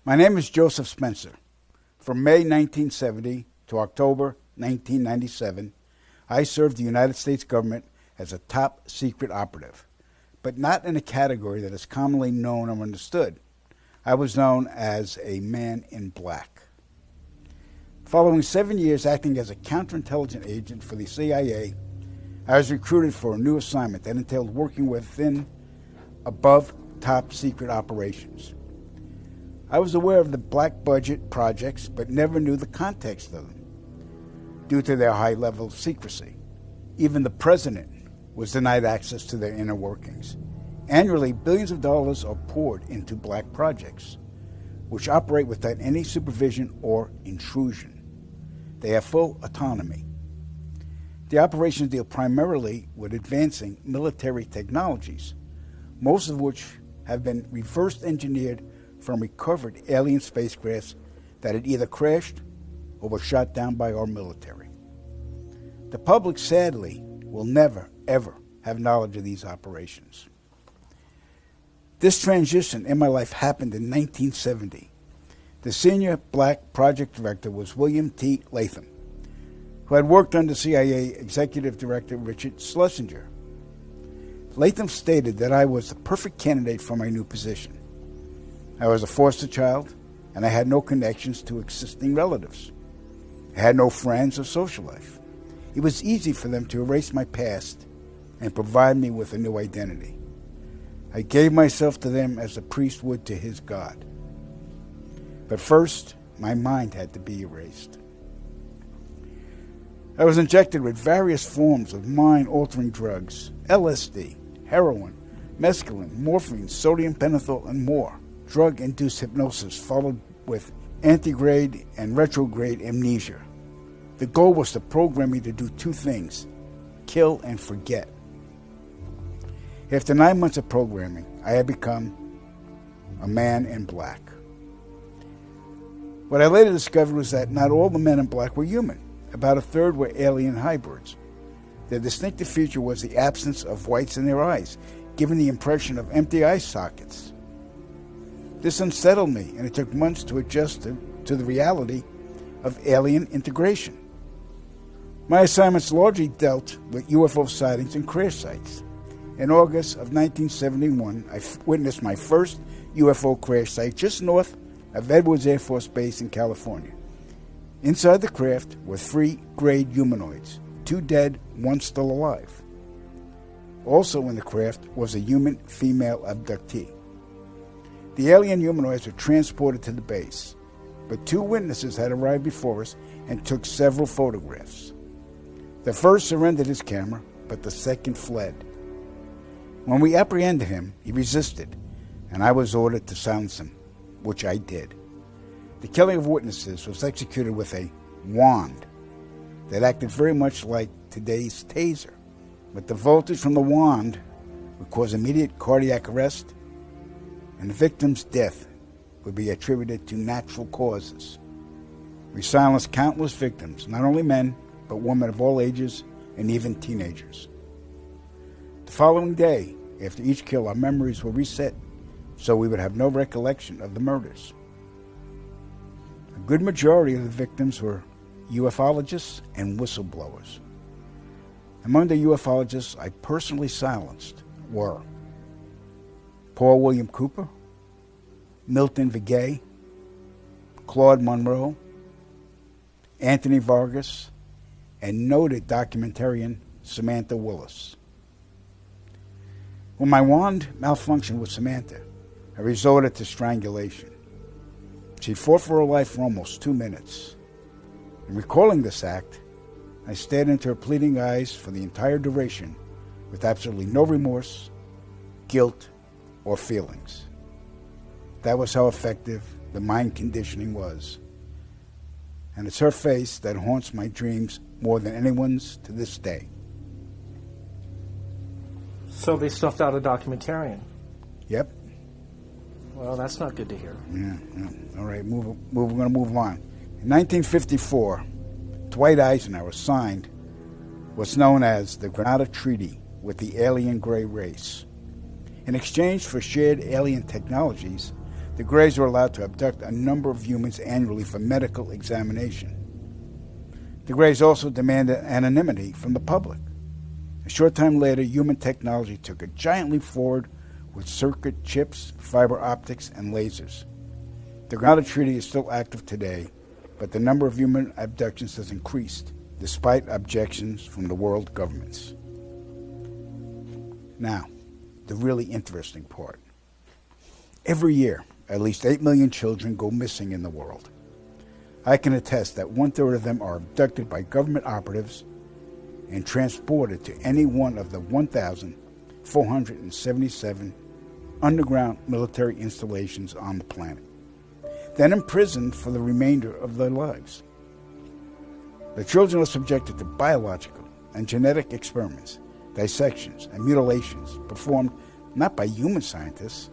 My name is Joseph Spencer. From May 1970 to October 1997, I served the United States government as a top secret operative, but not in a category that is commonly known or understood. I was known as a man in black. Following 7 years acting as a counterintelligence agent for the CIA, I was recruited for a new assignment that entailed working within above top secret operations. I was aware of the black budget projects, but never knew the context of them due to their high level of secrecy. Even the president was denied access to their inner workings. Annually, billions of dollars are poured into black projects, which operate without any supervision or intrusion. They have full autonomy. The operations deal primarily with advancing military technologies, most of which have been reverse engineered from recovered alien spacecrafts that had either crashed or were shot down by our military. The public, sadly, will never, ever have knowledge of these operations. This transition in my life happened in 1970. The senior black project director was William T. Latham, who had worked under CIA Executive Director Richard Schlesinger. Latham stated that I was the perfect candidate for my new position. I was a foster child, and I had no connections to existing relatives. I had no friends or social life. It was easy for them to erase my past and provide me with a new identity. I gave myself to them as a priest would to his God. But first, my mind had to be erased. I was injected with various forms of mind-altering drugs, LSD, heroin, mescaline, morphine, sodium pentothal, and more. Drug-induced hypnosis followed with antegrade and retrograde amnesia. The goal was to program me to do two things: kill and forget. After 9 months of programming, I had become a man in black. What I later discovered was that not all the men in black were human. About a third were alien hybrids. Their distinctive feature was the absence of whites in their eyes, giving the impression of empty eye sockets. This unsettled me, and it took months to adjust to the reality of alien integration. My assignments largely dealt with UFO sightings and crash sites. In August of 1971, I witnessed my first UFO crash site just north of Edwards Air Force Base in California. Inside the craft were 3 grayed humanoids, 2 dead, 1 still alive. Also in the craft was a human female abductee. The alien humanoids were transported to the base, but 2 witnesses had arrived before us and took several photographs. The first surrendered his camera, but the second fled. When we apprehended him, he resisted, and I was ordered to silence him, which I did. The killing of witnesses was executed with a wand that acted very much like today's taser, but the voltage from the wand would cause immediate cardiac arrest, and the victim's death would be attributed to natural causes. We silenced countless victims, not only men, but women of all ages and even teenagers. The following day, after each kill, our memories were reset so we would have no recollection of the murders. A good majority of the victims were ufologists and whistleblowers. Among the ufologists I personally silenced were Paul William Cooper, Milton Vigay, Claude Monroe, Anthony Vargas, and noted documentarian Samantha Willis. When my wand malfunctioned with Samantha, I resorted to strangulation. She fought for her life for almost 2 minutes. In recalling this act, I stared into her pleading eyes for the entire duration with absolutely no remorse, guilt, or feelings. That was how effective the mind conditioning was. And it's her face that haunts my dreams more than anyone's to this day. So they stuffed out a documentarian. Yep. Well, that's not good to hear. Yeah. All right, we're going to move on. In 1954, Dwight Eisenhower signed what's known as the Granada Treaty with the alien gray race. In exchange for shared alien technologies, the Greys were allowed to abduct a number of humans annually for medical examination. The Greys also demanded anonymity from the public. A short time later, human technology took a giant leap forward with circuit chips, fiber optics, and lasers. The Grounded Treaty is still active today, but the number of human abductions has increased, despite objections from the world governments. Now, the really interesting part. Every year, at least 8 million children go missing in the world. I can attest that 1/3 of them are abducted by government operatives and transported to any one of the 1,477 underground military installations on the planet, then imprisoned for the remainder of their lives. The children are subjected to biological and genetic experiments, dissections, and mutilations performed not by human scientists,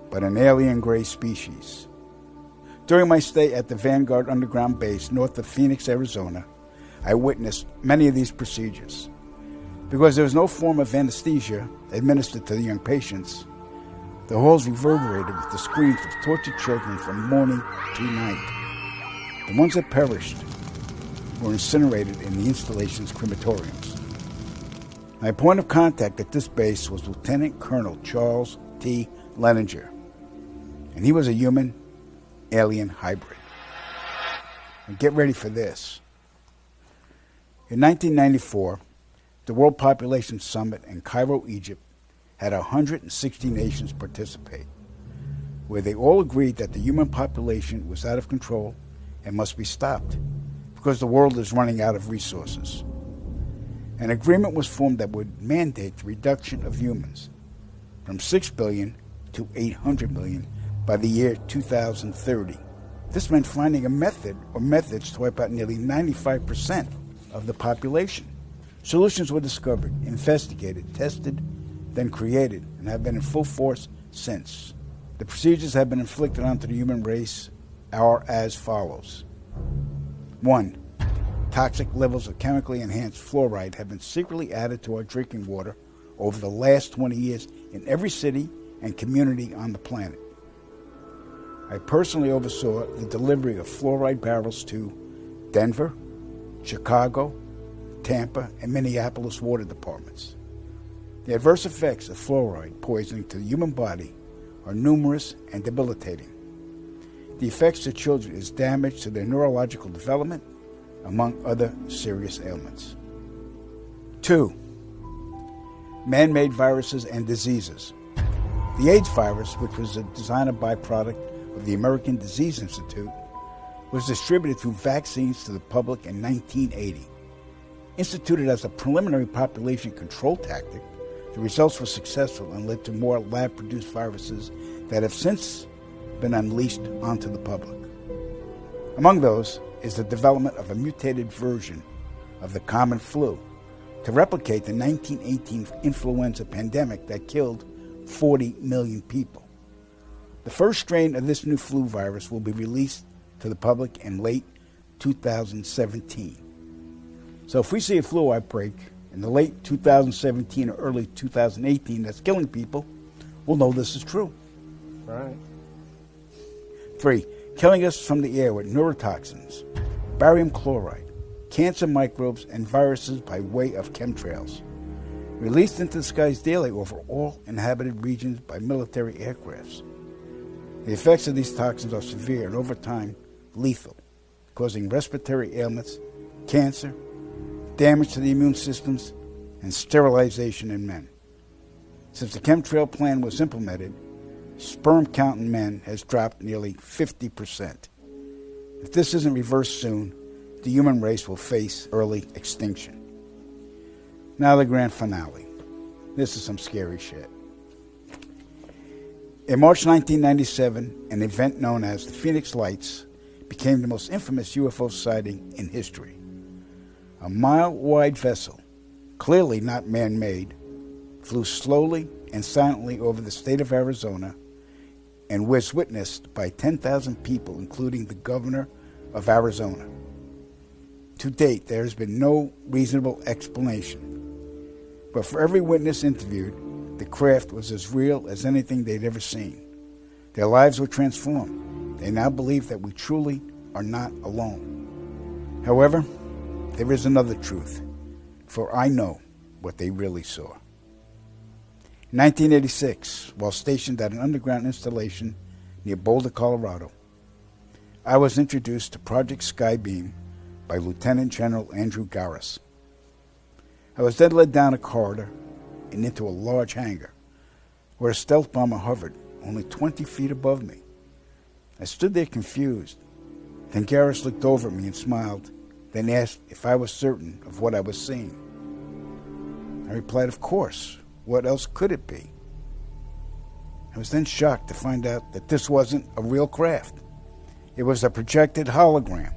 but an alien gray species. During my stay at the Vanguard Underground Base north of Phoenix, Arizona, I witnessed many of these procedures. Because there was no form of anesthesia administered to the young patients, the halls reverberated with the screams of tortured children from morning to night. The ones that perished were incinerated in the installation's crematoriums. My point of contact at this base was Lieutenant Colonel Charles T. Leninger, and he was a human-alien hybrid. And get ready for this. In 1994, the World Population Summit in Cairo, Egypt, had 160 nations participate, where they all agreed that the human population was out of control and must be stopped because the world is running out of resources. An agreement was formed that would mandate the reduction of humans from 6 billion to 800 million by the year 2030. This meant finding a method or methods to wipe out nearly 95% of the population. Solutions were discovered, investigated, tested, then created, and have been in full force since. The procedures have been inflicted onto the human race are as follows. 1. Toxic levels of chemically enhanced fluoride have been secretly added to our drinking water over the last 20 years in every city and community on the planet. I personally oversaw the delivery of fluoride barrels to Denver, Chicago, Tampa, and Minneapolis water departments. The adverse effects of fluoride poisoning to the human body are numerous and debilitating. The effects to children is damage to their neurological development, among other serious ailments. 2. Man-made viruses and diseases. The AIDS virus, which was a designer byproduct of the American Disease Institute, was distributed through vaccines to the public in 1980. Instituted as a preliminary population control tactic, the results were successful and led to more lab-produced viruses that have since been unleashed onto the public. Among those is the development of a mutated version of the common flu to replicate the 1918 influenza pandemic that killed 40 million people. The first strain of this new flu virus will be released to the public in late 2017. So if we see a flu outbreak in the late 2017 or early 2018 that's killing people, we'll know this is true. Right. 3. Killing us from the air with neurotoxins, barium chloride, cancer microbes, and viruses by way of chemtrails, released into the skies daily over all inhabited regions by military aircrafts. The effects of these toxins are severe and over time lethal, causing respiratory ailments, cancer, damage to the immune systems, and sterilization in men. Since the chemtrail plan was implemented, sperm count in men has dropped nearly 50%. If this isn't reversed soon, the human race will face early extinction. Now the grand finale. This is some scary shit. In March 1997, an event known as the Phoenix Lights became the most infamous UFO sighting in history. A mile-wide vessel, clearly not man-made, flew slowly and silently over the state of Arizona and was witnessed by 10,000 people, including the governor of Arizona. To date, there has been no reasonable explanation. But for every witness interviewed, the craft was as real as anything they'd ever seen. Their lives were transformed. They now believe that we truly are not alone. However, there is another truth, for I know what they really saw. In 1986, while stationed at an underground installation near Boulder, Colorado, I was introduced to Project Skybeam by Lieutenant General Andrew Garris. I was then led down a corridor and into a large hangar, where a stealth bomber hovered only 20 feet above me. I stood there confused. Then Garris looked over at me and smiled, then asked if I was certain of what I was seeing. I replied, of course. What else could it be? I was then shocked to find out that this wasn't a real craft. It was a projected hologram.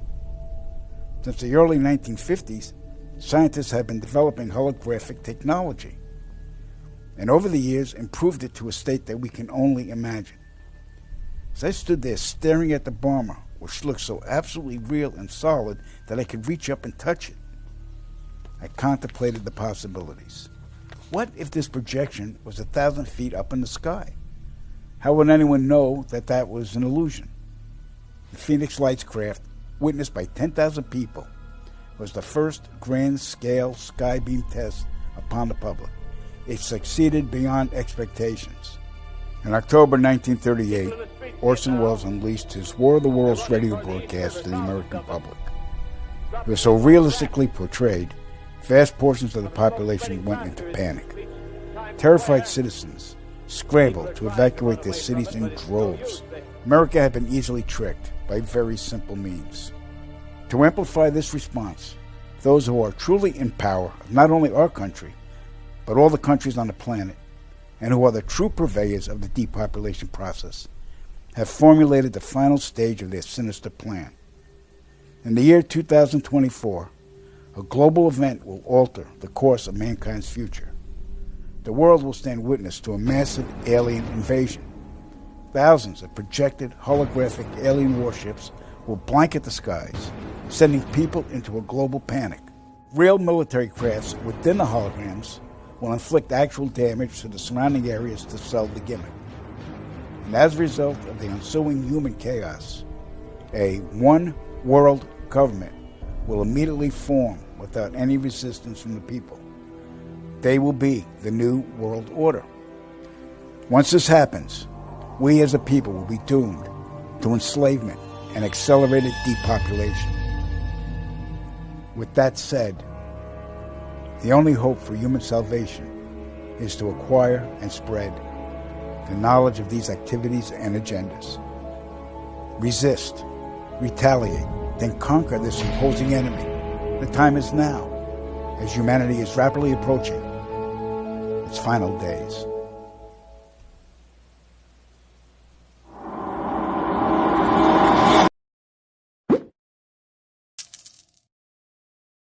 Since the early 1950s, scientists have been developing holographic technology, and over the years improved it to a state that we can only imagine. As I stood there staring at the bomber, which looked so absolutely real and solid that I could reach up and touch it, I contemplated the possibilities. What if this projection was 1,000 feet up in the sky? How would anyone know that that was an illusion? The Phoenix Lights craft, witnessed by 10,000 people, was the first grand-scale skybeam test upon the public. It succeeded beyond expectations. In October 1938, Orson Welles unleashed his War of the Worlds radio broadcast to the American public. It was so realistically portrayed, vast portions of the population went into panic. Terrified citizens scrambled to evacuate their cities in droves. America had been easily tricked by very simple means. To amplify this response, those who are truly in power of not only our country, but all the countries on the planet, and who are the true purveyors of the depopulation process, have formulated the final stage of their sinister plan. In the year 2024, a global event will alter the course of mankind's future. The world will stand witness to a massive alien invasion. Thousands of projected holographic alien warships will blanket the skies, sending people into a global panic. Real military crafts within the holograms will inflict actual damage to the surrounding areas to sell the gimmick. And as a result of the ensuing human chaos, a one-world government will immediately form without any resistance from the people. They will be the new world order. Once this happens, we as a people will be doomed to enslavement and accelerated depopulation. With that said, the only hope for human salvation is to acquire and spread the knowledge of these activities and agendas. Resist, retaliate, then conquer this imposing enemy. The time is now, as humanity is rapidly approaching its final days.